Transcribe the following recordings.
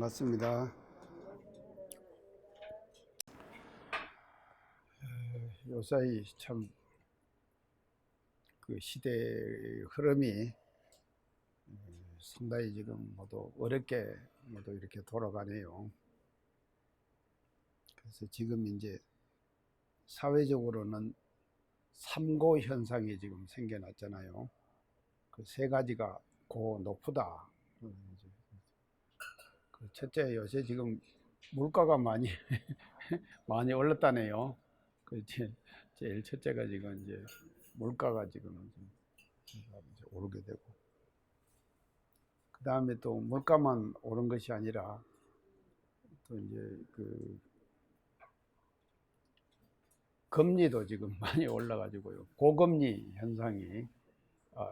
반갑습니다. 요사이 참 그 시대의 흐름이 상당히 지금 모두 어렵게 모두 이렇게 돌아가네요. 그래서 지금 이제 사회적으로는 삼고 현상이 지금 생겨났잖아요. 그 세 가지가 고 높다. 그 첫째, 요새 지금 물가가 많이 많이 올랐다네요. 그 제일 첫째가 지금 이제 물가가 지금 이제 오르게 되고, 그 다음에 또 물가만 오른 것이 아니라 또 이제 그 금리도 지금 많이 올라가지고요. 고금리 현상이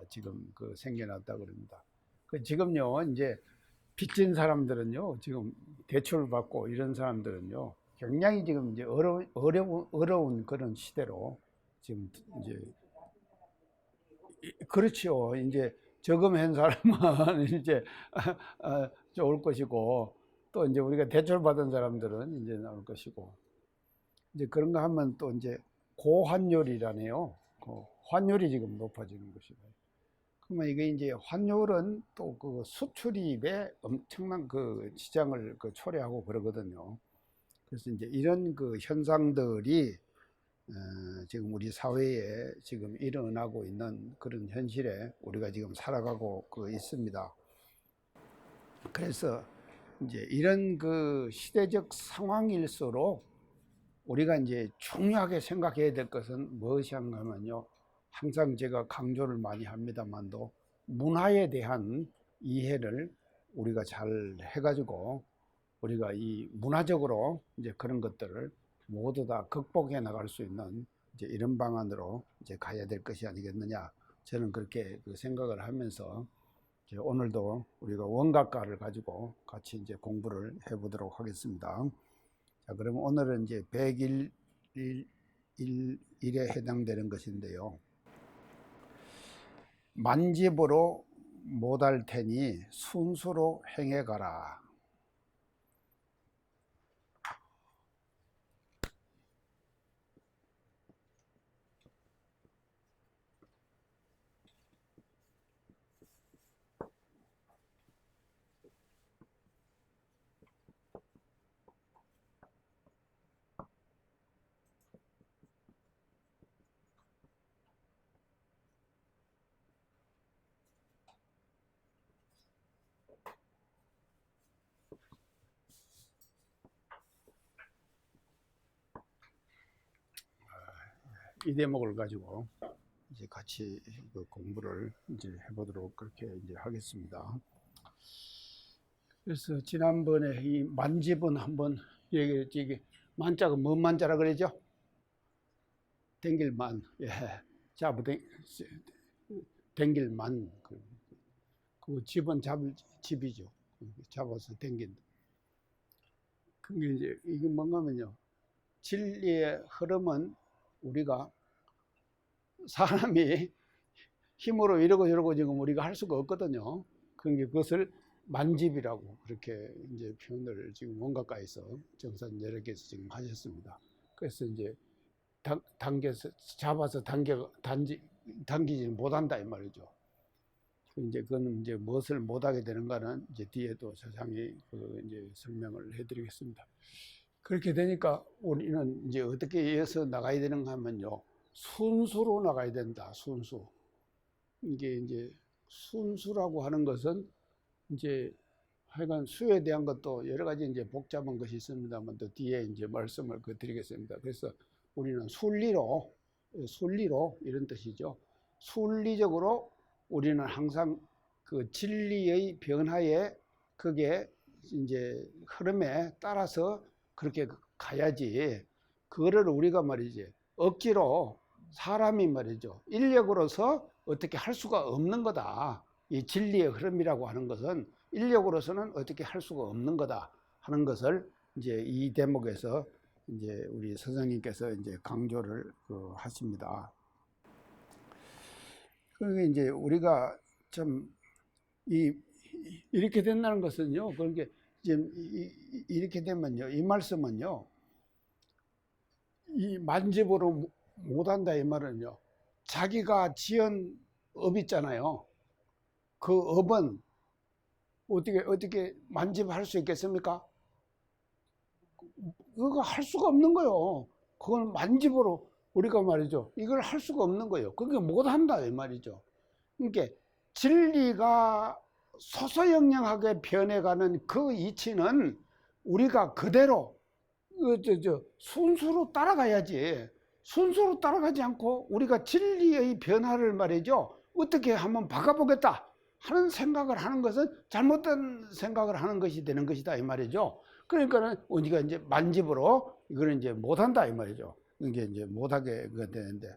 지금 그 생겨났다 그럽니다. 그 지금요, 이제 빚진 사람들은요, 지금 대출 받고 이런 사람들은요, 굉장히 지금 이제 어려운 그런 시대로 지금 이제 그렇죠. 이제 저금한 사람은 이제 좋을 것이고, 또 이제 우리가 대출 받은 사람들은 이제 나올 것이고, 이제 그런가 하면 또 이제 고환율이라네요. 환율이 지금 높아지는 것이고. 그러면 이게 이제 환율은 또 그 수출입에 엄청난 그 시장을 그 초래하고 그러거든요. 그래서 이제 이런 그 현상들이 지금 우리 사회에 지금 일어나고 있는 그런 현실에 우리가 지금 살아가고 있습니다. 그래서 이제 이런 그 시대적 상황일수록 우리가 이제 중요하게 생각해야 될 것은 무엇인가 하면요, 항상 제가 강조를 많이 합니다만도 문화에 대한 이해를 우리가 잘 해가지고 우리가 이 문화적으로 이제 그런 것들을 모두 다 극복해 나갈 수 있는 이제 이런 방안으로 이제 가야 될 것이 아니겠느냐, 저는 그렇게 그 생각을 하면서 이제 오늘도 우리가 원각과를 가지고 같이 이제 공부를 해보도록 하겠습니다. 자, 그러면 오늘은 이제 101일에 해당되는 것인데요. 만집으로 못할 테니 순수로 행해가라. 이 대목을 가지고 이제 같이 그 공부를 이제 해보도록 그렇게 이제 하겠습니다. 그래서 지난번에 이 만집은 한번 얘기했지. 이게 만자가 뭔 만자라 그러죠? 댕길만, 예, 잡아 댕길만. 그 집은 잡을 집이죠. 잡아서 댕긴다. 그게 이제 이게 뭔가면요, 진리의 흐름은 우리가 사람이 힘으로 이러고 저러고 지금 우리가 할 수가 없거든요. 그러니까 그것을 만집이라고 그렇게 이제 표현을 지금 원각과에서 정산 여러 개에서 지금 하셨습니다. 그래서 이제 당겨서 잡아서 당기지 못한다 이 말이죠. 이제 그거는 이제 무엇을 못하게 되는가는 이제 뒤에도 자세히 이제 설명을 해드리겠습니다. 그렇게 되니까 우리는 이제 어떻게 이어서 나가야 되는가 하면요, 순수로 나가야 된다. 순수. 이게 이제 순수라고 하는 것은 이제 하여간 수에 대한 것도 여러 가지 이제 복잡한 것이 있습니다만 또 뒤에 이제 말씀을 드리겠습니다. 그래서 우리는 순리로 이런 뜻이죠. 순리적으로 우리는 항상 그 진리의 변화에 그게 이제 흐름에 따라서 그렇게 가야지, 그거를 우리가 말이지 억지로 사람이 말이죠, 인력으로서 어떻게 할 수가 없는 거다. 이 진리의 흐름이라고 하는 것은 인력으로서는 어떻게 할 수가 없는 거다 하는 것을 이제 이 대목에서 이제 우리 선생님께서 이제 강조를 하십니다. 그러니까 이제 우리가 참 이렇게 된다는 것은요, 그런 게 지금 이렇게 되면요, 이 말씀은요, 이 만집으로 못한다 이 말은요, 자기가 지은 업 있잖아요. 그 업은 어떻게 만집할 수 있겠습니까? 그거 할 수가 없는 거예요. 그건 만집으로 우리가 말이죠, 이걸 할 수가 없는 거예요. 그게 못한다 이 말이죠. 그러니까 진리가 소소영령하게 변해가는 그 이치는 우리가 그대로 순수로 따라가야지. 순수로 따라가지 않고 우리가 진리의 변화를 말이죠, 어떻게 한번 바꿔보겠다 하는 생각을 하는 것은 잘못된 생각을 하는 것이 되는 것이다 이 말이죠. 그러니까는 우리가 이제 만집으로 이거는 이제 못한다 이 말이죠. 이게 이제 못하게 되는데,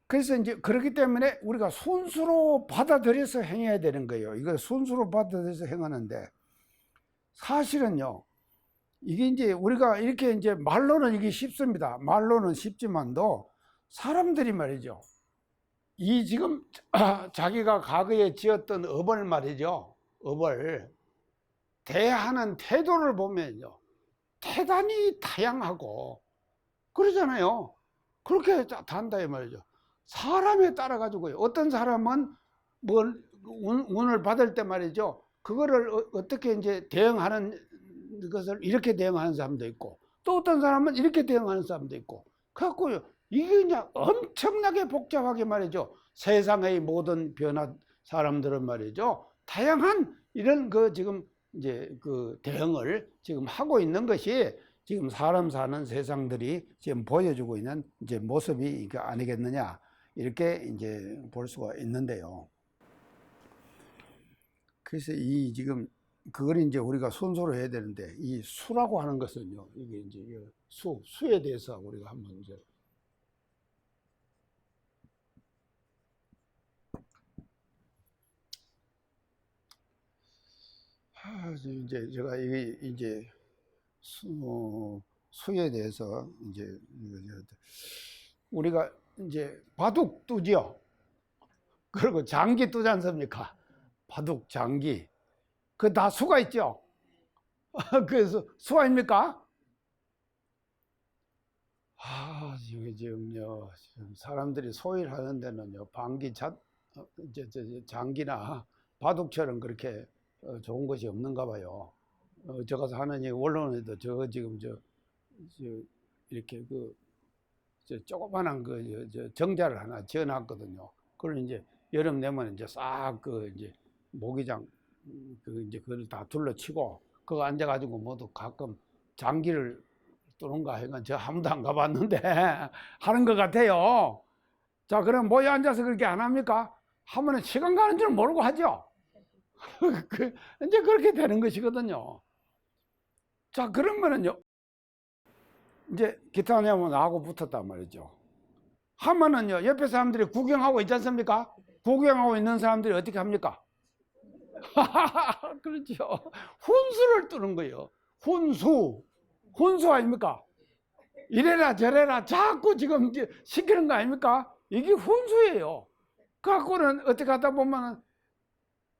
그래서 이제 그렇기 때문에 우리가 순수로 받아들여서 행해야 되는 거예요. 이걸 순수로 받아들여서 행하는데, 사실은요, 이게 이제 우리가 이렇게 이제 말로는 이게 쉽습니다. 말로는 쉽지만도 사람들이 말이죠, 이 지금 자기가 과거에 지었던 업을 말이죠, 업을 대하는 태도를 보면요, 대단히 다양하고 그러잖아요. 그렇게 단다 이 말이죠. 사람에 따라 가지고요, 어떤 사람은 뭘 운을 받을 때 말이죠, 그거를 어떻게 이제 대응하는 것을 이렇게 대응하는 사람도 있고, 또 어떤 사람은 이렇게 대응하는 사람도 있고, 그래갖고요, 이게 그냥 엄청나게 복잡하게 말이죠, 세상의 모든 변화 사람들은 말이죠, 다양한 이런 그 지금 이제 그 대응을 지금 하고 있는 것이 지금 사람 사는 세상들이 지금 보여주고 있는 이제 모습이 이게 아니겠느냐, 이렇게 이제 볼 수가 있는데요. 그래서 이 지금 그걸 이제 우리가 순서로 해야 되는데, 이 수라고 하는 것은요, 이게 이제 수에 대해서 우리가 한번 이제 이제 제가 이제 수에 대해서 이제 우리가 이제 바둑 두지요. 그리고 장기 두지 않습니까? 바둑, 장기. 그 다 수가 있죠. 그래서 수 아닙니까? 지금요, 지금 사람들이 소일 하는 데는요, 장기나 바둑처럼 그렇게 좋은 것이 없는가 봐요. 저 가서 하는 얘기, 원론에도 지금 이렇게 조그만한 정자를 하나 지어놨거든요. 그걸 이제 여름 되면 이제 싹 이제 모기장 이제 그걸 다 둘러치고 그거 앉아가지고 모두 가끔 장기를 뚫는가 하여간 저 한 번도 안 가봤는데 하는 것 같아요. 자, 그럼 모여 앉아서 그렇게 안 합니까? 하면은 시간 가는 줄 모르고 하죠. 이제 그렇게 되는 것이거든요. 자, 그러면은요, 이제 기타 내면 나하고 붙었단 말이죠. 하면은요, 옆에 사람들이 구경하고 있지 않습니까? 구경하고 있는 사람들이 어떻게 합니까? 그렇죠. 훈수를 두는 거예요. 훈수 아닙니까? 이래라 저래라 자꾸 지금 시키는 거 아닙니까? 이게 훈수예요. 갖고는 어떻게 하다 보면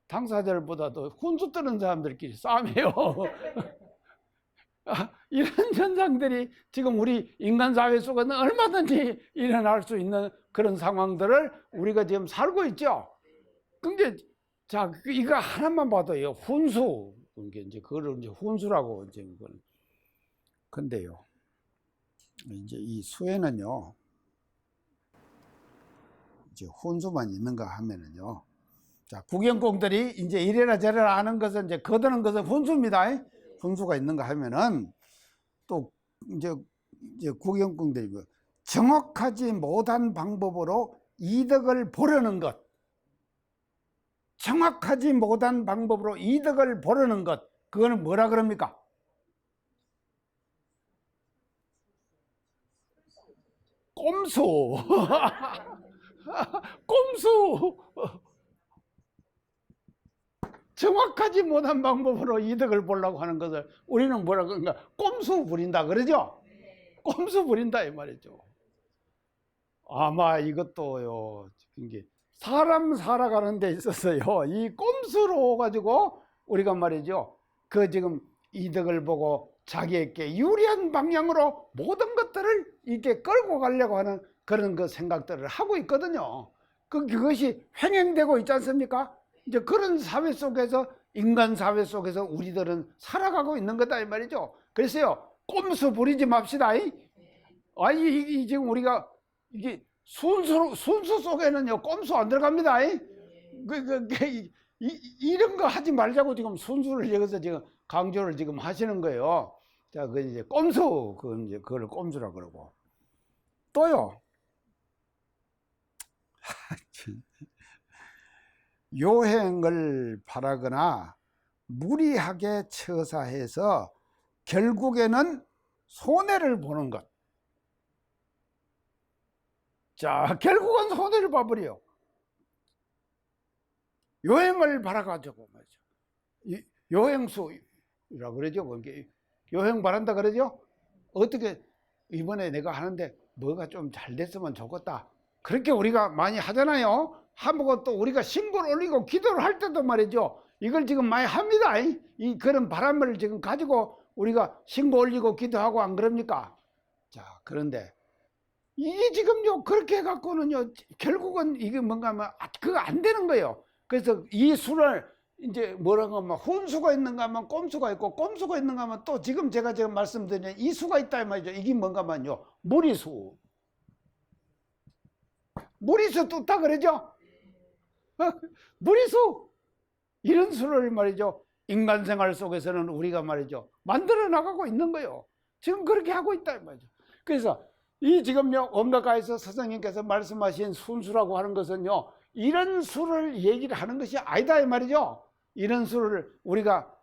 당사자들보다도 훈수 뜨는 사람들끼리 싸움이에요. 이런 현상들이 지금 우리 인간 사회 속에는 얼마든지 일어날 수 있는 그런 상황들을 우리가 지금 살고 있죠. 근데 자, 이거 하나만 봐도요, 훈수. 이제 그거를 이제 훈수라고 이제 그건. 근데요, 이제 이 수에는요, 이제 훈수만 있는가 하면은요, 자, 구경꾼들이 이제 이래라 저래라 하는 것은 이제 거드는 것은 훈수입니다. 훈수가 있는가 하면은 또 이제 구경꾼들이 정확하지 못한 방법으로 이득을 보려는 것, 정확하지 못한 방법으로 이득을 보려는 것, 그거는 뭐라 그럽니까? 꼼수. 꼼수. 정확하지 못한 방법으로 이득을 보려고 하는 것을 우리는 뭐라 그런가? 꼼수 부린다 그러죠? 꼼수 부린다 이 말이죠. 아마 이것도요, 이게 사람 살아가는 데 있어서요, 이 꼼수로 가지고 우리가 말이죠, 그 지금 이득을 보고 자기에게 유리한 방향으로 모든 것들을 이렇게 끌고 가려고 하는 그런 그 생각들을 하고 있거든요. 그것이 횡행되고 있지 않습니까? 이제 그런 사회 속에서, 인간 사회 속에서 우리들은 살아가고 있는 거다 이 말이죠. 그래서요, 꼼수 부리지 맙시다. 아니, 지금 우리가 이게 순수 속에는요 꼼수 안 들어갑니다. 이런 거 하지 말자고 지금 순수를 여기서 지금 강조를 지금 하시는 거예요. 자, 그 이제 꼼수, 그걸 꼼수라 그러고. 또요, 요행을 바라거나 무리하게 처사해서 결국에는 손해를 보는 것. 자, 결국은 손해를 봐버려요. 요행을 바라가지고 말이죠. 요행수라고 그러죠. 요행 바란다 그러죠. 어떻게 이번에 내가 하는데 뭐가 좀 잘 됐으면 좋겠다. 그렇게 우리가 많이 하잖아요. 하고 또 우리가 신고를 올리고 기도를 할 때도 말이죠. 이걸 지금 많이 합니다. 그런 바람을 지금 가지고 우리가 신고 올리고 기도하고 안 그럽니까? 자, 그런데 이게 지금요 그렇게 해갖고는요 결국은 이게 뭔가 하면 그거 안 되는 거예요. 그래서 이 수를 이제 뭐라고 하면 훈수가 있는가 하면 꼼수가 있고, 꼼수가 있는가 하면 또 지금 제가 말씀드린 이 수가 있다 이 말이죠. 이게 뭔가 하면요 무리수. 무리수 뚫다 그러죠. 무리수. 이런 수를 말이죠 인간 생활 속에서는 우리가 말이죠 만들어 나가고 있는 거예요. 지금 그렇게 하고 있다 이 말이죠. 그래서 이 지금요 원가가에서 선생님께서 말씀하신 순수라고 하는 것은요 이런 수를 얘기를 하는 것이 아니다 이 말이죠. 이런 수를 우리가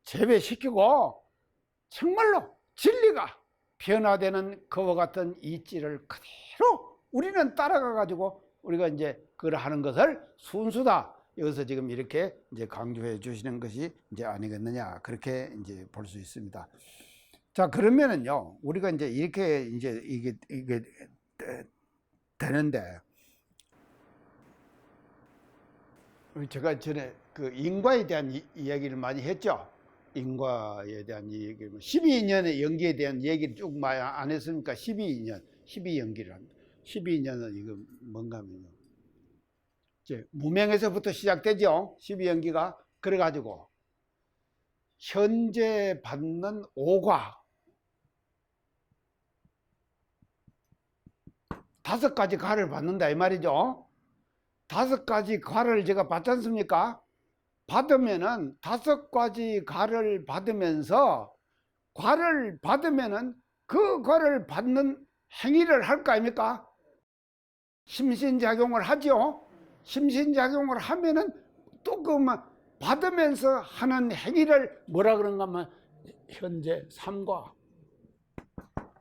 제외시키고 정말로 진리가 변화되는 그와 같은 이치를 그대로 우리는 따라가 가지고 우리가 이제 그걸 하는 것을 순수다. 여기서 지금 이렇게 이제 강조해 주시는 것이 이제 아니겠느냐. 그렇게 이제 볼 수 있습니다. 자, 그러면은요, 우리가 이제 이렇게 이제 이게 되는데, 제가 전에 그 인과에 대한 이야기를 많이 했죠. 인과에 대한 얘기를 12년의 연기에 대한 얘기를 쭉 많이 안 했으니까 12년, 12연기를 합니다. 12년은 이거 뭔가 하면요. 이제 무명에서부터 시작되죠. 12연기가. 그래가지고 현재 받는 오과 5가지 과를 받는다 이 말이죠. 5가지 과를 제가 받지 않습니까? 받으면은 5가지 과를 받으면서 과를 받으면은 그 과를 받는 행위를 할 거 아닙니까? 심신작용을 하죠. 심신작용을 하면은 또 그 받으면서 하는 행위를 뭐라 그런가 하면 현재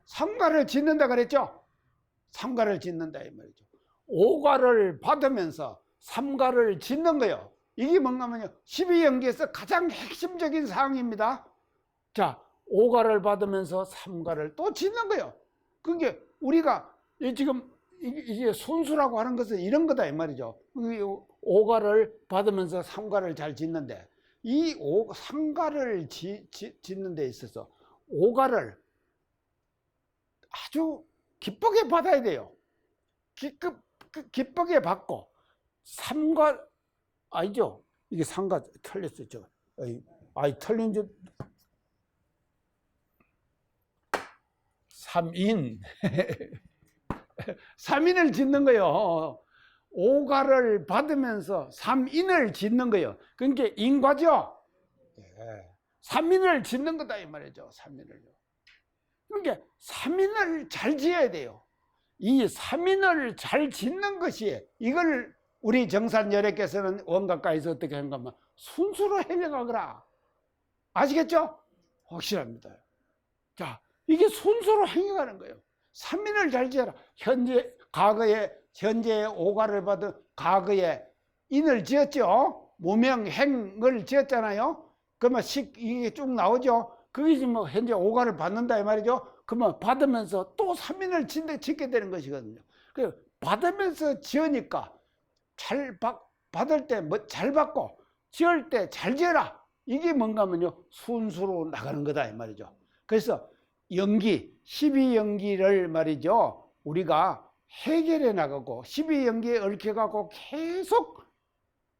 삼과를 짓는다 그랬죠. 삼과를 짓는다 이 말이죠. 5과를 받으면서 3과를 짓는 거예요. 이게 뭔가 하면요 12연기에서 가장 핵심적인 사항입니다. 자, 5과를 받으면서 3과를 또 짓는 거예요. 그게 우리가 지금 이게 순수라고 하는 것은 이런 거다 이 말이죠. 5과를 받으면서 3과를 잘 짓는데 이 3과를 짓는 데 있어서 5과를 아주 기쁘게 받아야 돼요. 기쁘게 받고 3과 아니죠. 이게 3과 틀렸었죠. 틀린 줄 3인 3인을 짓는 거예요. 5과를 받으면서 3인을 짓는 거예요. 그러니까 인과죠. 3인을 짓는 거다 이 말이죠. 3인을요. 그러니까 3인을 잘 지어야 돼요. 이 3인을 잘 짓는 것이 이걸 우리 정산열애께서는 원각가에서 어떻게 하는가 하면 순수로 행해가거라. 아시겠죠? 확실합니다. 자, 이게 순수로 행해가는 거예요. 3인을 잘 지어라. 현재의 5과를 받은 과거에 인을 지었죠. 무명행을 지었잖아요. 그러면 이게 쭉 나오죠. 그게 지금 현재 5과를 받는다 이 말이죠. 그러면 받으면서 또 3인을 짓게 되는 것이거든요. 그 받으면서 지으니까 받을 때 잘 받고 지을 때 잘 지어라. 이게 뭔가 하면요, 순수로 나가는 거다 이 말이죠. 그래서 연기, 12연기를 말이죠, 우리가 해결해 나가고 12연기에 얽혀가고 계속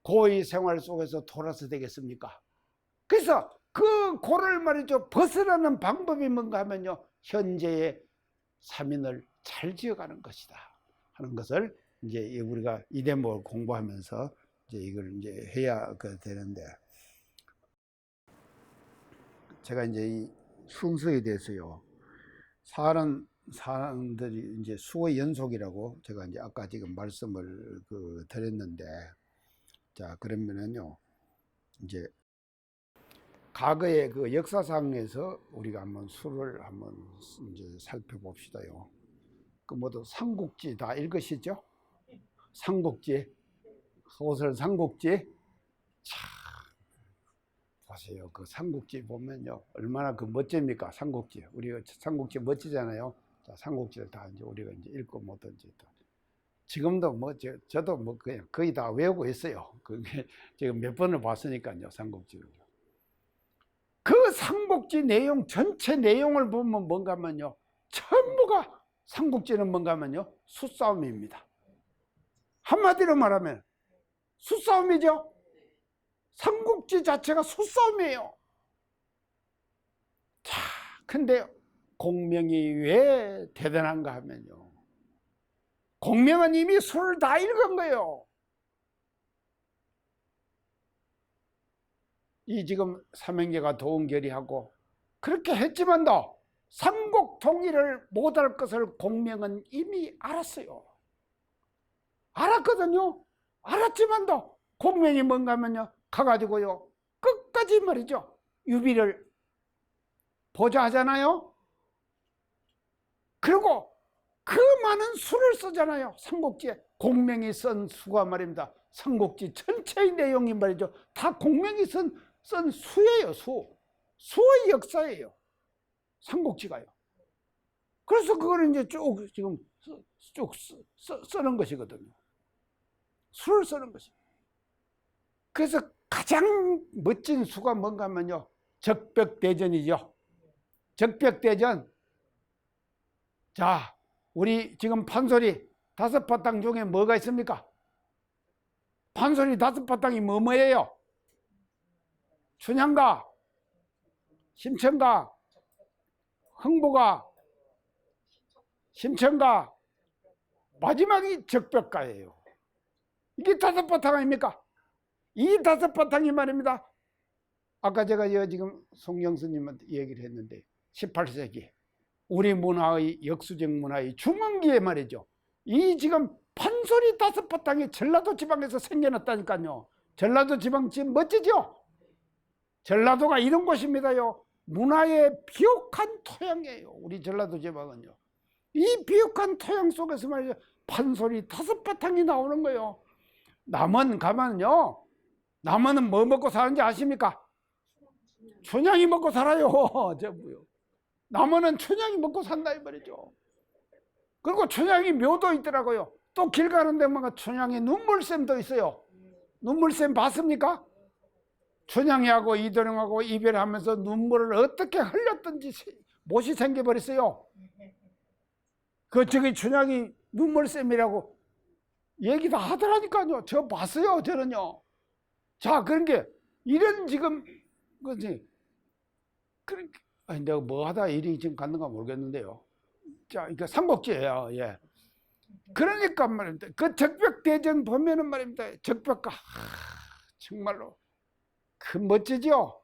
고의 생활 속에서 돌아서 되겠습니까? 그래서 그 고를 말이죠, 벗어나는 방법이 뭔가 하면요, 현재의 삼인을 잘 지어가는 것이다 하는 것을 이제 우리가 이 대목을 공부하면서 이제 이걸 이제 해야 되는데, 제가 이제 이 순서에 대해서요, 사람들이 이제 수의 연속이라고 제가 이제 아까 지금 말씀을 드렸는데, 자, 그러면은요, 이제 과거의 그 역사상에서 우리가 한번 수를 한번 이제 살펴봅시다요. 그 모두 삼국지 다 읽으시죠? 삼국지, 소설 삼국지. 참 보세요. 그 삼국지 보면요, 얼마나 그 멋집니까? 삼국지. 우리가 삼국지 멋지잖아요. 자, 삼국지를 다 이제 우리가 이제 읽고 뭐든지 또 지금도 뭐 저도 뭐 그냥 거의 다 외우고 있어요. 그게 지금 몇 번을 봤으니까요, 삼국지를. 그 삼국지 내용 전체 내용을 보면 뭔가 하면요, 전부가 삼국지는 뭔가 하면요, 수싸움입니다. 한마디로 말하면 수싸움이죠. 삼국지 자체가 수싸움이에요. 자, 근데 공명이 왜 대단한가 하면요, 공명은 이미 수를 다 읽은 거예요. 이 지금 삼형제가 도원결의하고 그렇게 했지만도 삼국 통일을 못할 것을 공명은 이미 알았어요. 알았거든요. 알았지만도 공명이 뭔가 하면요, 가가지고요, 끝까지 말이죠, 유비를 보자 하잖아요. 그리고 그 많은 수를 쓰잖아요. 삼국지에 공명이 쓴 수가 말입니다. 삼국지 전체의 내용이 말이죠, 다 공명이 쓴 수예요. 수의 역사예요, 삼국지가요. 그래서 그걸 이제 쭉 지금 쭉 쓰는 것이거든요. 수를 쓰는 것이. 그래서 가장 멋진 수가 뭔가 하면요, 적벽대전이죠. 적벽대전. 자, 우리 지금 판소리 5바탕 중에 뭐가 있습니까? 판소리 5바탕이 뭐예요? 춘향가, 심청가, 흥부가, 심청가, 마지막이 적벽가예요. 이게 5바탕 아닙니까? 이 5바탕이 말입니다, 아까 제가 지금 송영수님한테 얘기를 했는데 18세기 우리 문화의 역수적 문화의 중흥기에 말이죠, 이 지금 판소리 5바탕이 전라도 지방에서 생겨났다니까요. 전라도 지방 지금 멋지죠? 전라도가 이런 곳입니다요. 문화의 비옥한 토양이에요, 우리 전라도 지방은요. 이 비옥한 토양 속에서 말이죠, 판소리 5바탕이 나오는 거예요. 남원 가면요, 남원은 뭐 먹고 사는지 아십니까? 춘향이 먹고 살아요. 전부요. 남원은 춘향이 먹고 산다 이 말이죠. 그리고 춘향이 묘도 있더라고요. 또 길 가는 데만 춘향이 눈물샘도 있어요. 눈물샘 봤습니까? 춘향이하고 이도령하고 이별하면서 눈물을 어떻게 흘렸든지 못이 생겨버렸어요. 저기 춘향이 눈물샘이라고 얘기 다 하더라니까요. 저 봤어요, 저는요. 자, 그런 게 이런 지금 그지. 내가 뭐 하다 일이 지금 갔는가 모르겠는데요. 자, 그러니까 삼국지예요. 예. 그러니까 말입니다. 그 적벽대전 보면은 말입니다, 적벽가 정말로 그 멋지죠.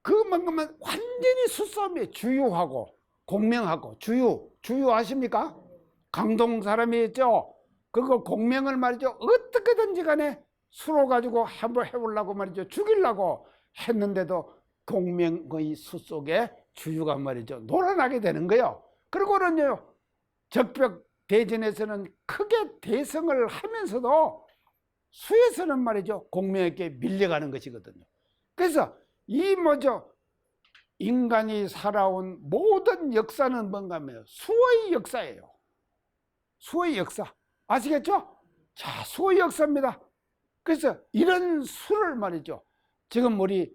그만큼은 완전히 수싸움이에요. 주유하고 공명하고. 주유 아십니까? 강동 사람이었죠. 그거 공명을 말이죠, 어떻게든지 간에 수로 가지고 한번 해보려고 말이죠, 죽이려고 했는데도 공명의 수 속에 주유가 말이죠, 놀아나게 되는 거예요. 그리고는요, 적벽 대전에서는 크게 대성을 하면서도 수에서는 말이죠, 공명에게 밀려가는 것이거든요. 그래서 이 인간이 살아온 모든 역사는 뭔가 하면 수의 역사예요. 수의 역사 아시겠죠? 자, 수의 역사입니다. 그래서 이런 수를 말이죠, 지금 우리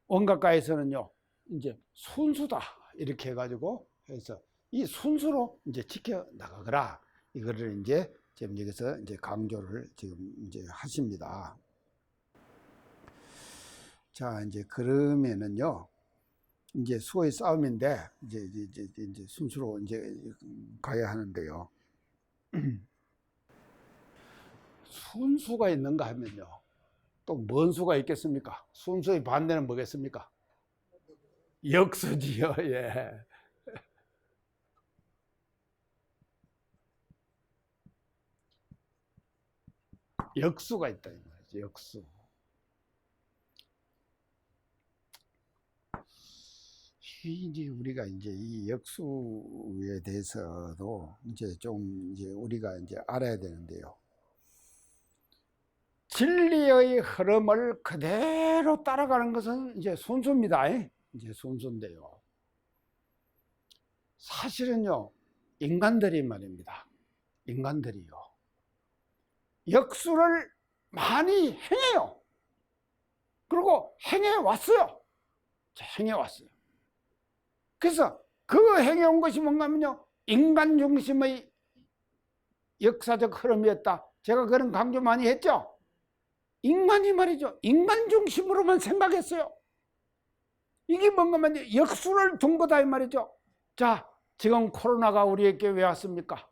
원각가에서는요, 이제 순수다 이렇게 해가지고 해서 이 순수로 이제 지켜 나가거라, 이거를 이제 지금 여기서 이제 강조를 지금 이제 하십니다. 자, 이제 그러면은요, 이제 수호의 싸움인데 이제 순수로 이제 가야 하는데요. 순수가 있는가 하면요, 또 뭔 수가 있겠습니까? 순수의 반대는 뭐겠습니까? 역수지요. 예. 역수가 있다 이 말이죠. 역수. 이제 우리가 이제 이 역수에 대해서도 이제 좀 이제 우리가 이제 알아야 되는데요. 진리의 흐름을 그대로 따라가는 것은 이제 순수입니다. 이제 순수인데요. 사실은요, 인간들이 말입니다. 인간들이요, 역수를 많이 행해요. 그리고 행해왔어요. 행해왔어요. 그래서 그 행해온 것이 뭔가 하면요, 인간 중심의 역사적 흐름이었다. 제가 그런 강조 많이 했죠. 인간이 말이죠, 인간 중심으로만 생각했어요. 이게 뭔가 하면 역수를 둔 거다 이 말이죠. 자, 지금 코로나가 우리에게 왜 왔습니까?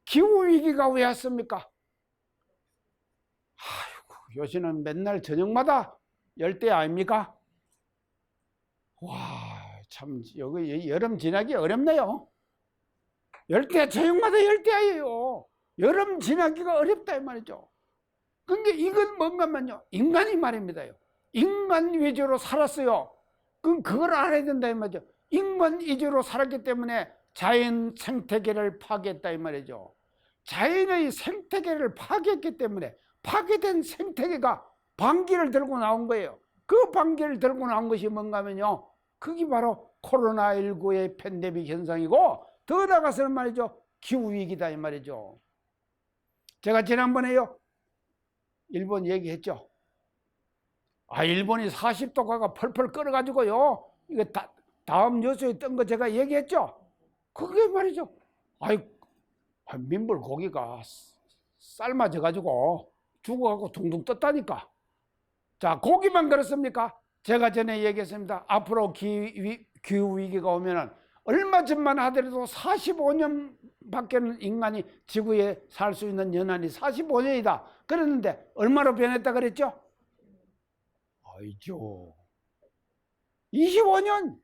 기후위기가 왜 왔습니까? 아이고, 요새는 맨날 저녁마다 열대 아닙니까? 와, 참, 여기 여름 지나기 어렵네요. 열대, 저녁마다 열대야예요. 여름 지나기가 어렵다 이 말이죠. 그러니까 이건 뭔가면요, 인간이 말입니다요. 인간 위주로 살았어요. 그럼 그걸 알아야 된다 이 말이죠. 인간 위주로 살았기 때문에 자연 생태계를 파괴했다 이 말이죠. 자연의 생태계를 파괴했기 때문에 파괴된 생태계가 방귀를 들고 나온 거예요. 그 방귀를 들고 나온 것이 뭔가 하면요, 그게 바로 코로나19의 팬데믹 현상이고, 더 나아가서는 말이죠, 기후위기다 이 말이죠. 제가 지난번에요, 일본 얘기했죠. 아, 일본이 40도가가 펄펄 끓어가지고요, 이거 다음 뉴스에 뜬 거 제가 얘기했죠. 그게 말이죠, 아이, 민물 고기가 삶아져가지고 죽어가고 둥둥 떴다니까. 자, 고기만 그렇습니까? 제가 전에 얘기했습니다. 앞으로 기후위기가 오면은 얼마 전만 하더라도 45년 밖에는 인간이 지구에 살 수 있는 연한이 45년이다. 그랬는데 얼마로 변했다 그랬죠? 아니죠. 25년!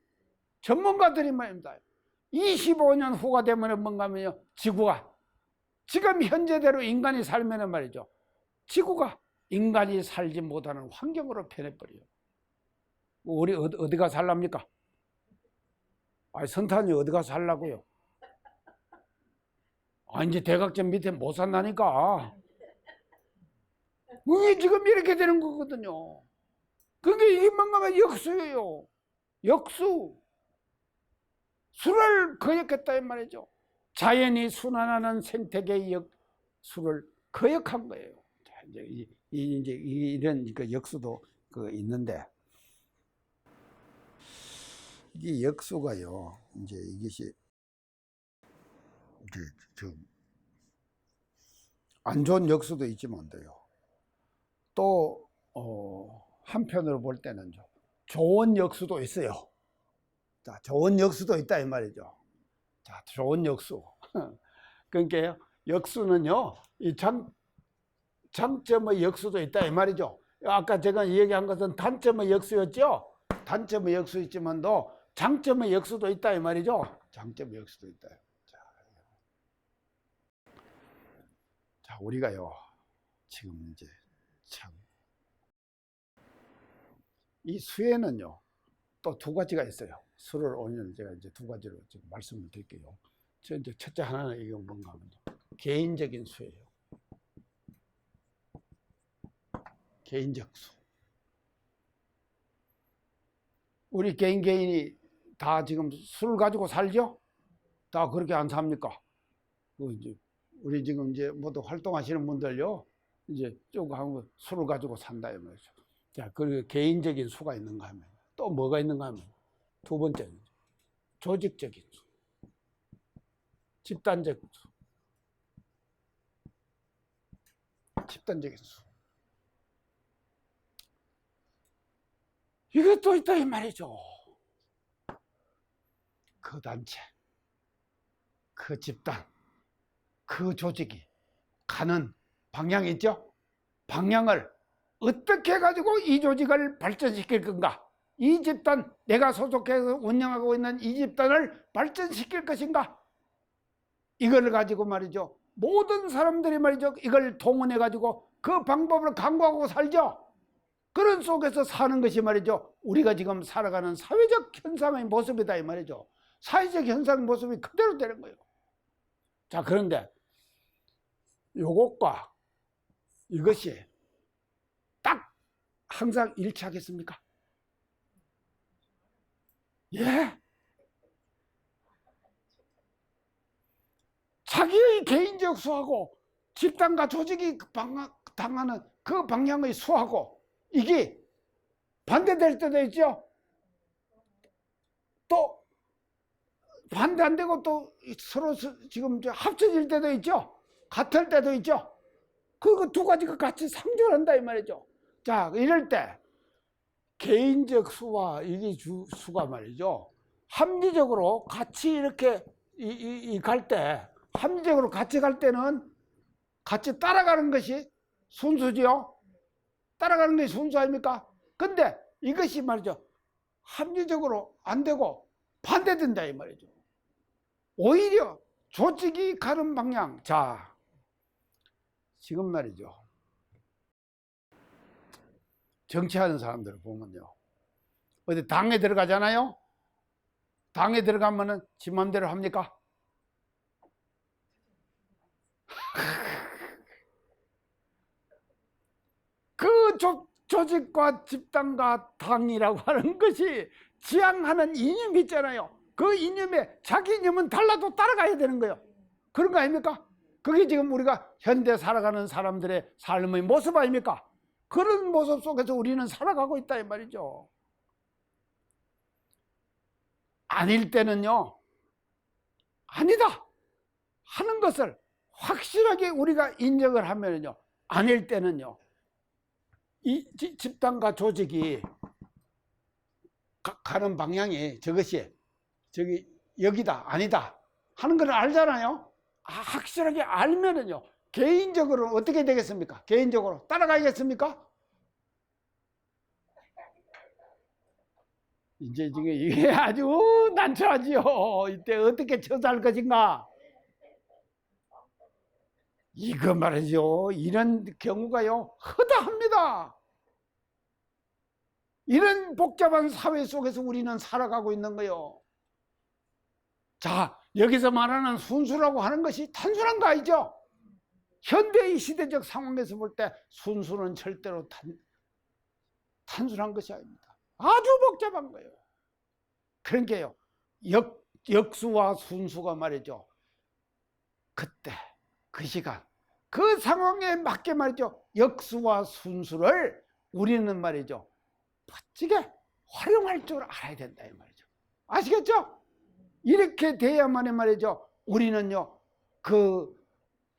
전문가들이 말입니다. 25년 후가 되면 뭔가 하면요, 지구가 지금 현재대로 인간이 살면은 말이죠, 지구가 인간이 살지 못하는 환경으로 변해버려요. 우리 어디가 살랍니까? 아니, 선탄이 어디가 살라고요? 아, 이제 대각점 밑에 못 산다니까. 이게 지금 이렇게 되는 거거든요. 그게 이게 뭔가 하면 역수예요. 역수. 수를 거역했다 이 말이죠. 자연이 순환하는 생태계의 역수를 거역한 거예요. 이제 이런 그 역수도 그 있는데, 이 역수가요, 이제 이것이 이제 좀 안 좋은 역수도 있지만도요, 또 한편으로 볼 때는 좀 좋은 역수도 있어요. 자, 좋은 역수도 있다 이 말이죠. 자, 좋은 역수. 그러니까 역수는요, 이 장점의 역수도 있다 이 말이죠. 아까 제가 얘기한 것은 단점의 역수였죠. 단점의 역수 있지만도 장점의 역수도 있다 이 말이죠. 장점의 역수도 있다. 자, 우리가요, 지금 이제 참 이 수에는요, 또 두 가지가 있어요. 수를 오늘 제가 이제 두 가지로 지금 말씀을 드릴게요. 이제 첫째 하나는 이게 뭔가 하면 개인적인 수예요. 개인적 수. 우리 개인이 다 지금 술 가지고 살죠? 다 그렇게 안 삽니까? 우리 지금 이제 모두 활동하시는 분들요, 이제 쭉 하고 술을 가지고 산다 이 말이죠. 자, 그리고 개인적인 수가 있는가 하면 또 뭐가 있는가 하면 두 번째는 조직적인 수, 집단적 수, 집단적인 수. 이것도 있다 이 말이죠. 그 단체, 그 집단, 그 조직이 가는 방향이 있죠. 방향을 어떻게 해가지고 이 조직을 발전시킬 건가? 이 집단, 내가 소속해서 운영하고 있는 이 집단을 발전시킬 것인가? 이걸 가지고 말이죠. 모든 사람들이 말이죠. 이걸 동원해가지고 그 방법을 강구하고 살죠. 그런 속에서 사는 것이 말이죠. 우리가 지금 살아가는 사회적 현상의 모습이다 이 말이죠. 사회적 현상의 모습이 그대로 되는 거예요. 자, 그런데 요것과 이것이 딱 항상 일치하겠습니까? 예. 자기의 개인적 수하고 집단과 조직이 당하는 그 방향의 수하고 이게 반대될 때도 있죠. 또 반대 안 되고 또 서로 지금 합쳐질 때도 있죠. 같을 때도 있죠. 그 두 가지가 같이 상존한다 이 말이죠. 자, 이럴 때 개인적 수와 이게 수가 말이죠. 합리적으로 같이 이렇게 갈 때, 합리적으로 같이 갈 때는 같이 따라가는 것이 순수지요. 따라가는 것이 순수 아닙니까? 근데 이것이 말이죠. 합리적으로 안 되고 반대된다 이 말이죠. 오히려 조직이 가는 방향. 자, 지금 말이죠. 정치하는 사람들을 보면요. 어디 당에 들어가잖아요. 당에 들어가면은 지 맘대로 합니까? 그 조직과 집단과 당이라고 하는 것이 지향하는 이념이 있잖아요. 그 이념에 자기 이념은 달라도 따라가야 되는 거예요. 그런 거 아닙니까? 그게 지금 우리가 현대 살아가는 사람들의 삶의 모습 아닙니까? 그런 모습 속에서 우리는 살아가고 있다 이 말이죠. 아닐 때는요, 아니다 하는 것을 확실하게 우리가 인정을 하면요, 아닐 때는요, 이 집단과 조직이 가는 방향이 저것이 저기 여기다 아니다 하는 걸 알잖아요. 확실하게 알면은요, 개인적으로 어떻게 되겠습니까? 개인적으로 따라가겠습니까? 이제 지금 이게 아주 난처하지요. 이때 어떻게 처사할 것인가? 이거 말이죠. 이런 경우가요, 허다합니다. 이런 복잡한 사회 속에서 우리는 살아가고 있는 거예요. 자, 여기서 말하는 순수라고 하는 것이 단순한 거 아니죠? 현대의 시대적 상황에서 볼 때 순수는 절대로 단순한 것이 아닙니다. 아주 복잡한 거예요. 그러니까요, 역수와 순수가 말이죠. 그때, 그 시간, 그 상황에 맞게 말이죠. 역수와 순수를 우리는 말이죠. 멋지게 활용할 줄 알아야 된다 이 말이죠. 아시겠죠? 이렇게 돼야만이 말이죠. 우리는요, 그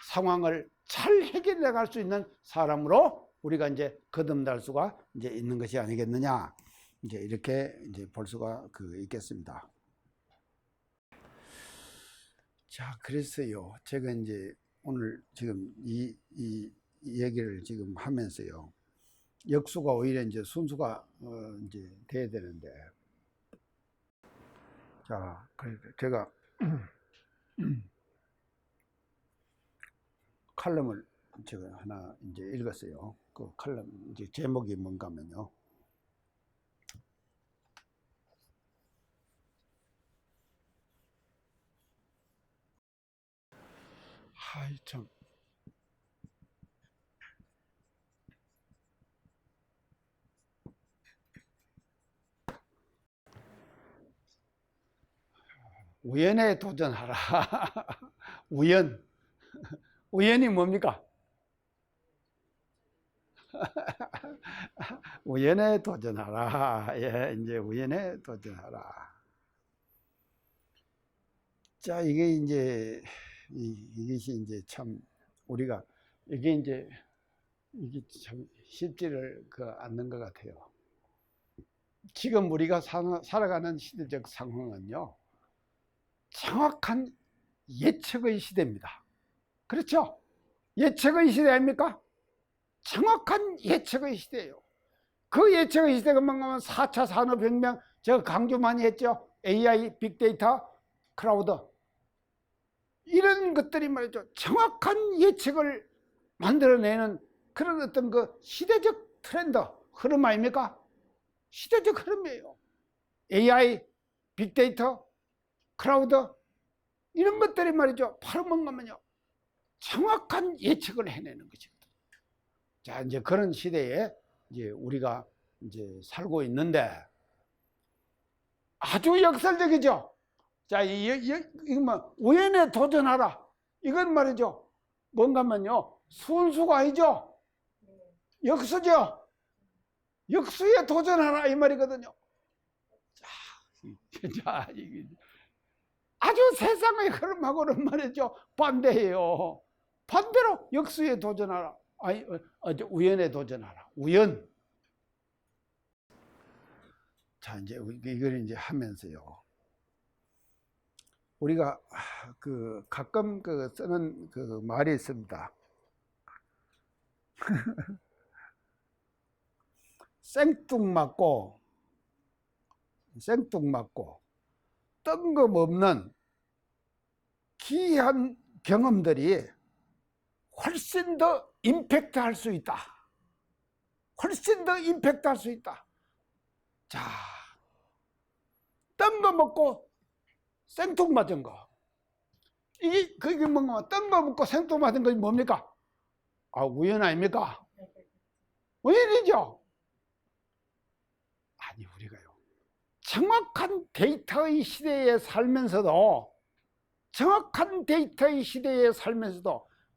상황을 잘 해결해 나갈 수 있는 사람으로 우리가 이제 거듭날 수가 이제 있는 것이 아니겠느냐. 이제 이렇게 이제 볼 수가 있겠습니다. 자, 그래서요, 제가 이제 오늘 지금 이 얘기를 지금 하면서요, 역수가 오히려 이제 순수가 이제 돼야 되는데, 자, 그래서 제가 칼럼을 제가 하나 이제 읽었어요. 그 칼럼 이제 제목이 뭔가 하면요, 아이 참. 우연에 도전하라. 우연. 우연이 뭡니까? 우연에 도전하라. 예, 이제 우연에 도전하라. 자, 이게 이제 이것이 이제 참 우리가 이게 참 쉽지를 않는 것 같아요. 지금 우리가 살아가는 시대적 상황은요, 정확한 예측의 시대입니다. 그렇죠? 예측의 시대 아닙니까? 정확한 예측의 시대예요. 그 예측의 시대가 뭔가 하면 4차 산업혁명, 제가 강조 많이 했죠. AI, 빅데이터, 클라우드. 이런 것들이 말이죠. 정확한 예측을 만들어내는 그런 어떤 그 시대적 트렌드, 흐름 아닙니까? 시대적 흐름이에요. AI, 빅데이터, 클라우드, 이런 것들이 말이죠. 바로 뭔가 하면요, 정확한 예측을 해내는 것이거든요. 자, 이제 그런 시대에 이제 우리가 이제 살고 있는데 아주 역설적이죠. 자, 이거 뭐 우연에 도전하라. 이건 말이죠. 뭔가면요, 순수가 아니죠. 역수죠. 역수에 도전하라 이 말이거든요. 자, 아주 세상의 흐름하고는 말이죠, 반대예요. 반대로 역수에 도전하라. 아니, 우연에 도전하라. 우연. 자, 이제 이걸 이제 하면서요, 우리가 가끔 쓰는 말이 있습니다. 생뚱맞고 뜬금없는 기이한 경험들이 훨씬 더 임팩트 할 수 있다. 훨씬 더 임팩트 할 수 있다. 자, 뜬금없고 생뚱맞은 거. 그게 뭔가, 뜬금없고 생뚱맞은 것이 뭡니까? 우연 아닙니까? 우연이죠. 아니, 우리가요, 정확한 데이터의 시대에 살면서도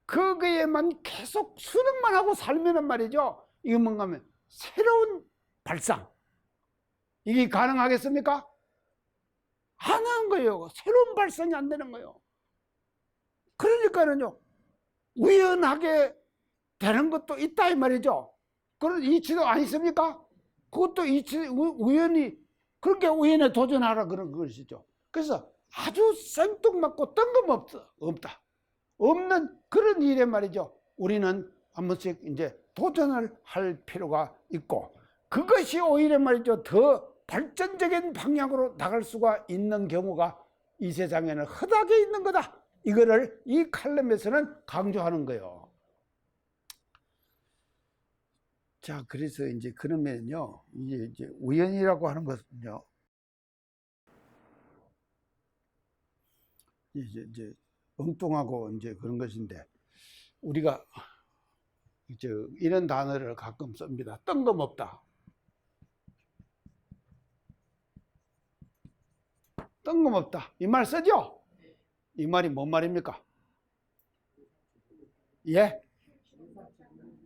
그거에만 계속 수능만 하고 살면은 말이죠, 이거 뭔가 하면 새로운 발상, 이게 가능하겠습니까? 안 하는 거예요. 새로운 발상이 안 되는 거예요. 그러니까는요, 우연하게 되는 것도 있다 이 말이죠. 그런 이치도 아니십니까? 그것도 우연히, 그렇게 우연에 도전하라 그런 것이죠. 그래서 아주 생뚱맞고 뜬금없다. 없는 그런 일에 말이죠, 우리는 한 번씩 이제 도전을 할 필요가 있고, 그것이 오히려 말이죠, 더 발전적인 방향으로 나갈 수가 있는 경우가 이 세상에는 허다하게 있는 거다. 이거를 이 칼럼에서는 강조하는 거예요. 자, 그래서 이제 그러면요, 이제 우연이라고 하는 것은요, 이제 엉뚱하고 이제 그런 것인데, 우리가 이런 단어를 가끔 씁니다. 뜬금없다. 뜬금없다. 이 말 쓰죠? 이 말이 뭔 말입니까? 예?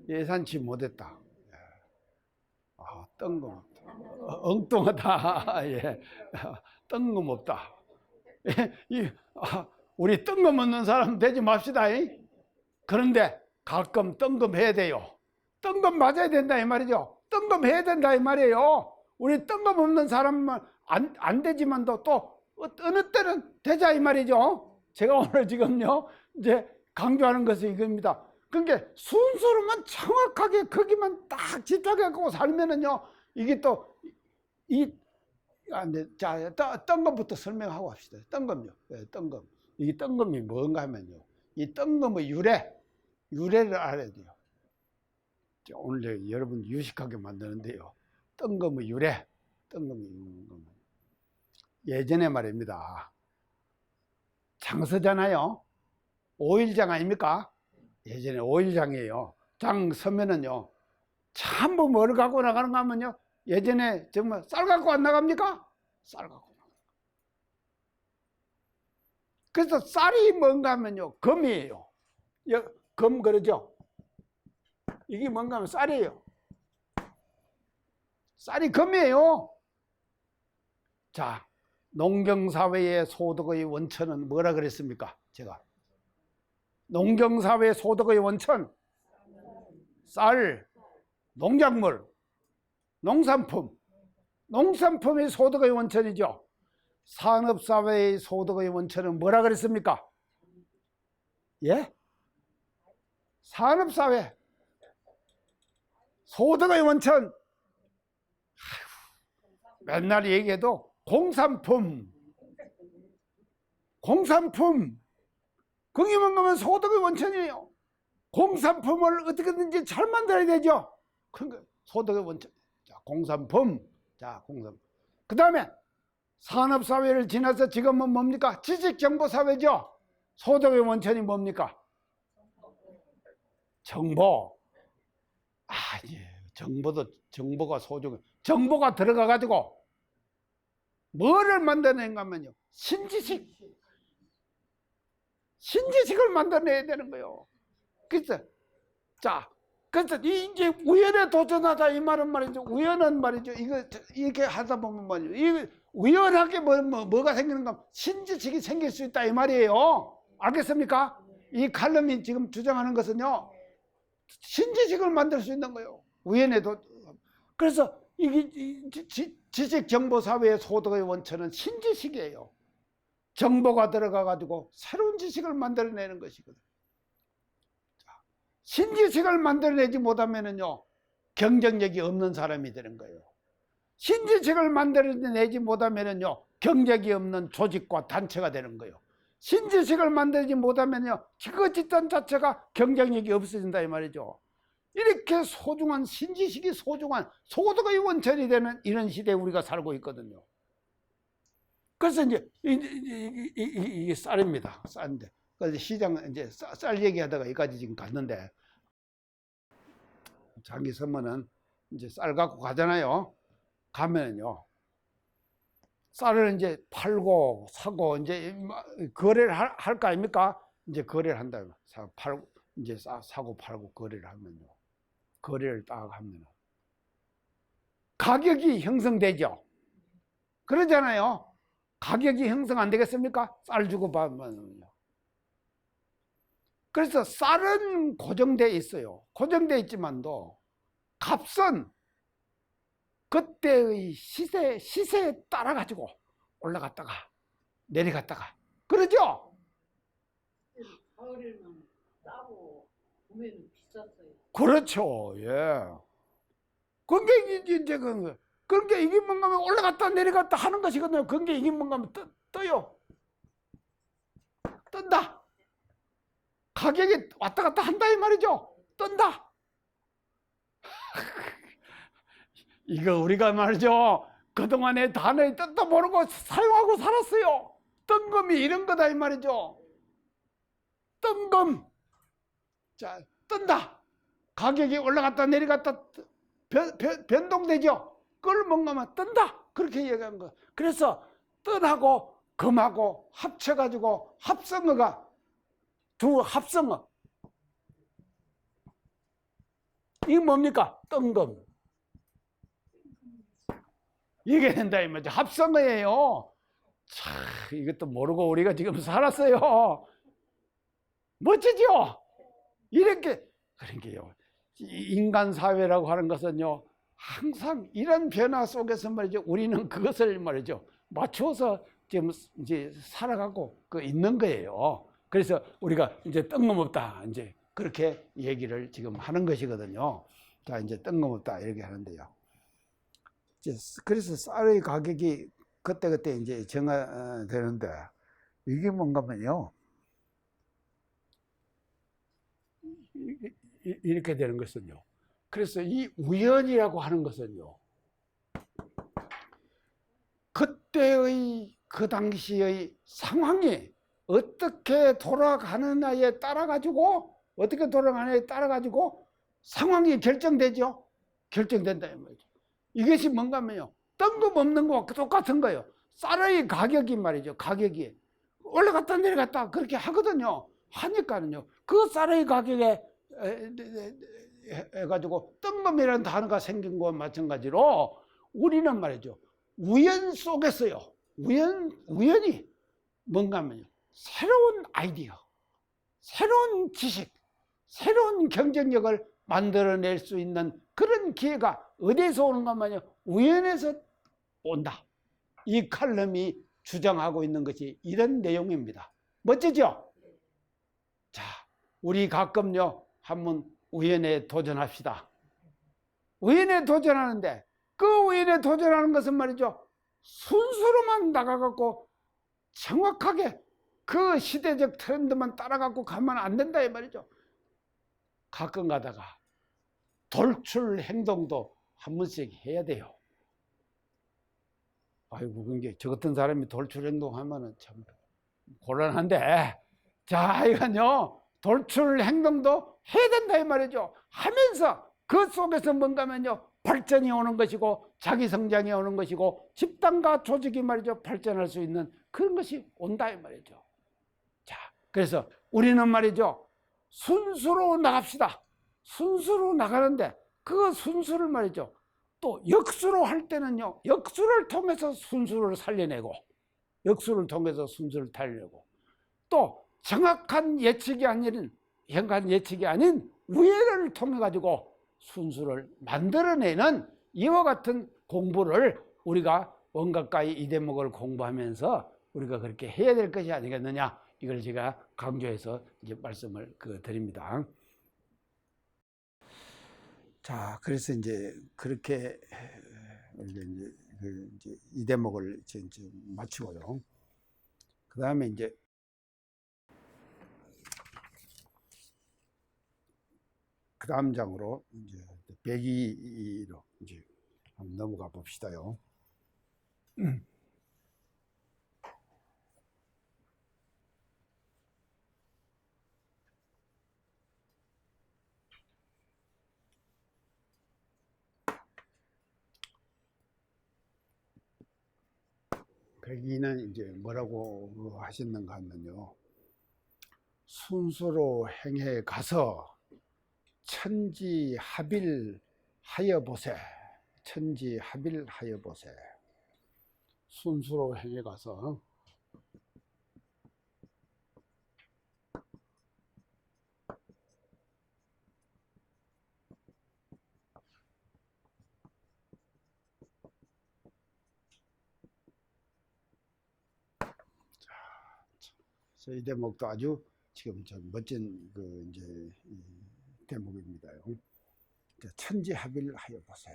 예산치 못했다. 뜬금없다. 엉뚱하다. 예. 뜬금없다. 우리 뜬금없는 사람 되지 맙시다. 그런데 가끔 뜬금해야 돼요. 뜬금 맞아야 된다 이 말이죠. 뜬금해야 된다 이 말이에요. 우리 뜬금없는 사람은 안 되지만도 또 어느 때는 되자 이 말이죠. 제가 오늘 지금요, 이제 강조하는 것은 이겁니다. 그러니까 순서로만 정확하게 거기만 딱 집착하고 살면은요, 이게 또 자, 뜬금부터 설명하고 합시다. 뜬금요. 뜬금. 이 뜬금이 뭔가 하면요, 이 뜬금의 유래를 알아야 돼요. 오늘 여러분 유식하게 만드는데요, 뜬금의 유래. 예전에 말입니다, 장서잖아요. 5일장 아닙니까? 예전에 5일장이에요. 장 서면은요, 전부 뭘 갖고 나가는가 하면요, 예전에 정말 쌀 갖고 안 나갑니까? 쌀 갖고 나갑니다. 그래서 쌀이 뭔가 하면요, 금이에요. 금 그러죠? 이게 뭔가 하면 쌀이에요. 쌀이 금이에요. 자, 농경사회의 소득의 원천은 뭐라 그랬습니까? 제가 농경사회의 소득의 원천, 쌀, 농작물, 농산품, 농산품이 소득의 원천이죠. 산업사회의 소득의 원천은 뭐라 그랬습니까? 예? 산업사회 소득의 원천, 맨날 얘기해도 공산품, 그게 뭔가면 소득의 원천이에요. 공산품을 어떻게든지 잘 만들어야 되죠. 그러니까 소득의 원천. 자, 공산품. 그 다음에 산업사회를 지나서 지금은 뭡니까? 지식정보사회죠. 소득의 원천이 뭡니까? 정보. 예. 정보가 소중해. 정보가 들어가가지고 뭐를 만들어낸가 하면요. 신지식을 만들어내야 되는 거예요. 그래서 이제 우연에 도전하자 이 말은 말이죠. 우연은 말이죠. 이렇게 하다 보면 말이죠. 이거 우연하게 뭐가 생기는가? 신지식이 생길 수 있다 이 말이에요. 알겠습니까? 이 칼럼이 지금 주장하는 것은요. 신지식을 만들 수 있는 거예요. 우연에도. 그래서 이게 지식정보사회의 소득의 원천은 신지식이에요. 정보가 들어가가지고 새로운 지식을 만들어내는 것이거든. 신지식을 만들어내지 못하면은요, 경쟁력이 없는 사람이 되는 거예요. 신지식을 만들어내지 못하면은요, 경쟁이 없는 조직과 단체가 되는 거예요. 신지식을 만들지 못하면요, 그 집단 자체가 경쟁력이 없어진다 이 말이죠. 이렇게 소중한 신지식이 소중한 소득의 원천이 되는 이런 시대에 우리가 살고 있거든요. 그래서 이제 이게 쌀입니다. 쌀인데. 그래서 시장 이제 쌀 얘기하다가 여기까지 지금 갔는데, 장기 선모는 이제 쌀 갖고 가잖아요. 가면은요, 쌀을 이제 팔고 사고 이제 거래를 할 거 아닙니까? 이제 거래를 한다. 팔고 이제 사고 팔고 거래를 하면요. 거래를 딱 하면 가격이 형성되죠. 그러잖아요. 가격이 형성 안 되겠습니까? 쌀 주고 받으면요. 그래서 쌀은 고정되어 있어요. 고정되어 있지만도 값은 그때의 시세에 따라 가지고 올라갔다가 내려갔다가 그러죠? 가을에는 싸고 봄에는 비쌌어요. 그렇죠. 예. 그게 이제 그러니까 이게 뭔가 하면 올라갔다 내려갔다 하는 것이거든요. 그게 이게 뭔가 하면 떠요. 뜬다. 가격이 왔다 갔다 한다 이 말이죠. 뜬다. 이거 우리가 말이죠. 그동안에 단어의 뜻도 모르고 사용하고 살았어요. 뜬금이 이런 거다 이 말이죠. 뜬금. 자, 뜬다. 가격이 올라갔다 내려갔다 변동되죠. 그걸 뭔가 하면 뜬다. 그렇게 얘기한 거. 그래서 뜬하고 금하고 합쳐가지고 합성어가 두 합성어. 이게 뭡니까? 뜬금. 이게 된다 이 말이죠. 합성어예요. 참, 이것도 모르고 우리가 지금 살았어요. 멋지죠? 이렇게, 그러니까요. 인간 사회라고 하는 것은요, 항상 이런 변화 속에서 말이죠. 우리는 그것을 말이죠. 맞추어서 지금 이제 살아가고 있는 거예요. 그래서 우리가 이제 뜬금없다. 이제 그렇게 얘기를 지금 하는 것이거든요. 자, 이제 뜬금없다. 이렇게 하는데요. 그래서 쌀의 가격이 그때그때 이제 정화되는데, 이게 뭔가면요. 이렇게 되는 것은요. 그래서 이 우연이라고 하는 것은요. 그때의 그 당시의 상황이 어떻게 돌아가느냐에 따라 가지고 상황이 결정되죠. 결정된다 이 말이죠. 이것이 뭔가 하면요. 뜬금없는 거와 똑같은 거예요. 쌀의 가격이 말이죠. 가격이 올라갔다 내려갔다 그렇게 하거든요. 하니까는요. 그 쌀의 가격에 해가지고 뜬금이라는 단어가 생긴 것과 마찬가지로 우리는 말이죠. 우연 속에서요. 우연히 뭔가 하면요. 새로운 아이디어, 새로운 지식, 새로운 경쟁력을 만들어낼 수 있는 그런 기회가 어디에서 오는가 하면요. 우연에서 온다. 이 칼럼이 주장하고 있는 것이 이런 내용입니다. 멋지죠? 자, 우리 가끔요. 한번 우연에 도전합시다. 우연에 도전하는데 그 우연에 도전하는 것은 말이죠. 순수로만 나가갖고 정확하게 그 시대적 트렌드만 따라갖고 가면 안 된다 이 말이죠. 가끔 가다가 돌출 행동도 한 번씩 해야 돼요. 아이고, 그게 저 같은 사람이 돌출 행동하면은 참 곤란한데, 자, 이건요, 돌출 행동도 해야 된다 이 말이죠. 하면서 그 속에서 뭔가면요, 발전이 오는 것이고, 자기 성장이 오는 것이고, 집단과 조직이 말이죠, 발전할 수 있는 그런 것이 온다 이 말이죠. 자, 그래서 우리는 말이죠, 순수로 나갑시다. 순수로 나가는데 그 순수를 말이죠. 또 역수로 할 때는요. 역수를 통해서 순수를 살려내고 역수를 통해서 순수를 살려내고 또 정확한 예측이 아닌 현관 예측이 아닌 우회를 통해 가지고 순수를 만들어내는 이와 같은 공부를 우리가 원각가의 이 대목을 공부하면서 우리가 그렇게 해야 될 것이 아니겠느냐. 이걸 제가 강조해서 이제 말씀을 드립니다. 자, 그래서 이제 그렇게 이제 이 대목을 이제 마치고요. 그 다음에 이제 그 다음 장으로 이제 102로 이제 한번 넘어가 봅시다요. 백이는 이제 뭐라고 하셨는가 하면요. 순수로 행해 가서 천지합일하여 보세. 천지합일하여 보세. 순수로 행해 가서 이 대목도 아주 지금 참 멋진 이제 대목입니다요. 천지합일하여 보세.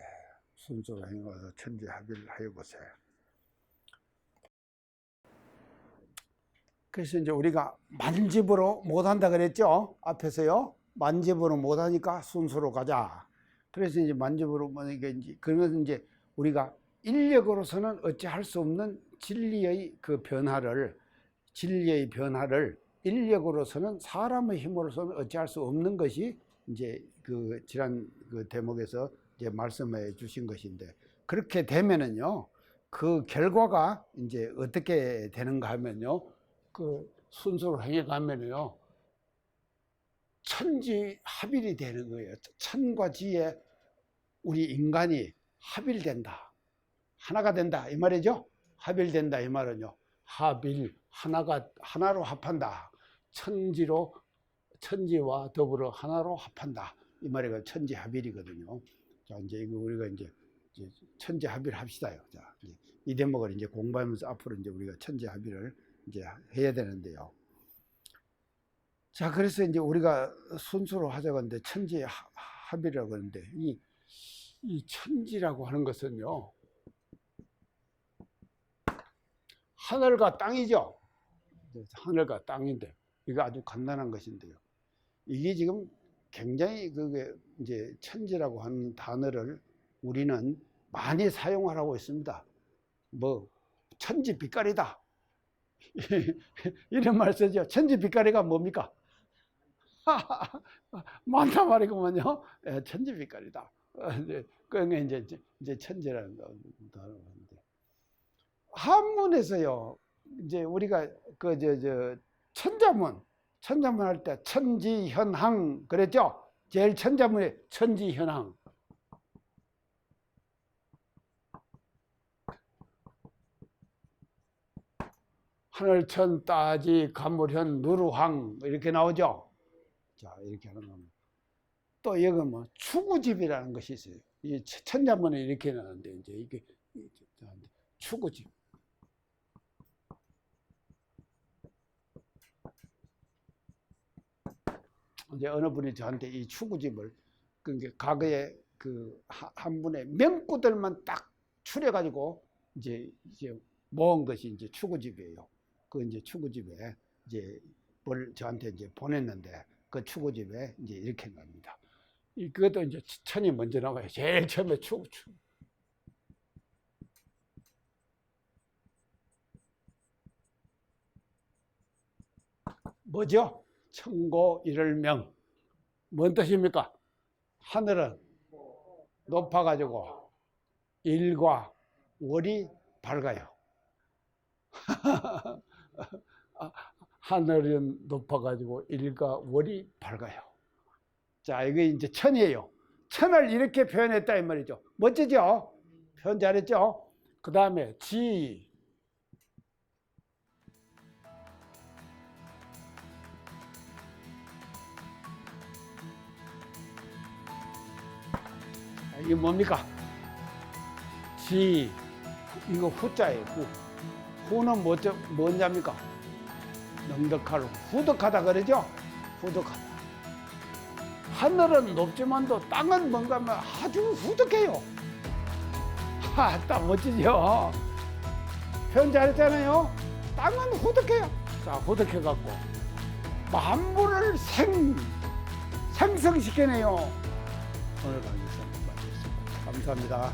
순수로 행해서 천지합일하여 보세. 그래서 이제 우리가 만집으로 못한다 그랬죠. 앞에서요. 만집으로 못하니까 순수로 가자. 그래서 이제 만집으로 이제 그러면 이제 우리가 인력으로서는 어찌할 수 없는 진리의 변화를 인력으로서는 사람의 힘으로서는 어찌할 수 없는 것이 이제 지난 대목에서 이제 말씀해 주신 것인데, 그렇게 되면은요, 그 결과가 이제 어떻게 되는가 하면요, 순수로 행해 가면요, 천지합일이 되는 거예요. 천과 지에 우리 인간이 합일된다. 하나가 된다. 이 말이죠. 합일된다. 이 말은요. 하나로 합한다. 천지와 더불어 하나로 합한다. 이 말이 천지합일이거든요. 자, 이제 우리가 이제 천지합일 합시다요. 자, 이 대목을 이제 공부하면서 앞으로 이제 우리가 천지합일을 이제 해야 되는데요. 자, 그래서 이제 우리가 순수로 하자고 하는데 천지합일이라고 하는데 이 천지라고 하는 것은요, 하늘과 땅이죠. 하늘과 땅인데, 이거 아주 간단한 것인데요. 이게 지금 굉장히 이제 천지라고 하는 단어를 우리는 많이 사용하고 있습니다. 천지빛깔이다. 이런 말 쓰죠. 천지빛깔이가 뭡니까? 많단 말이구만요. 천지빛깔이다. 그게 이제 천지라는 단어인데. 한문에서요, 이제 우리가 천자문 할 때 천지현항 그랬죠? 제일 천자문의 천지현황. 하늘천 따지 가물현 누루황 이렇게 나오죠. 자, 이렇게 하는 겁니다. 또 여기 뭐 추구집이라는 것이 있어요. 이 천자문에 이렇게 나오는데 이제 이게 추구집. 이제 어느 분이 저한테 이 추구집을 그게 과거에 그 한 분의 명구들만 딱 추려가지고 이제 모은 것이 이제 추구집이에요. 그 이제 추구집에 이제 뭘 저한테 이제 보냈는데 그 추구집에 이제 이렇게 나옵니다. 그것도 이제 천이 먼저 나와요. 제일 처음에 추구. 뭐죠? 천고 일을명. 뭔 뜻입니까? 하늘은 높아가지고 일과 월이 밝아요. 하늘은 높아가지고 일과 월이 밝아요. 자, 이게 이제 천이에요. 천을 이렇게 표현했다 이 말이죠. 멋지죠? 표현 잘했죠? 그 다음에 지. 이게 뭡니까? 지. 이거 후자예요. 후. 후는 뭐냐입니까? 넉넉하고 후덕하다 그러죠? 후덕하다. 하늘은 높지만도 땅은 뭔가 하면 아주 후덕해요. 딱 멋지죠? 표현 잘했잖아요? 땅은 후덕해요. 자, 후덕해갖고 만물을 생성시키네요. 오늘 강의 마치겠습니다. 감사합니다.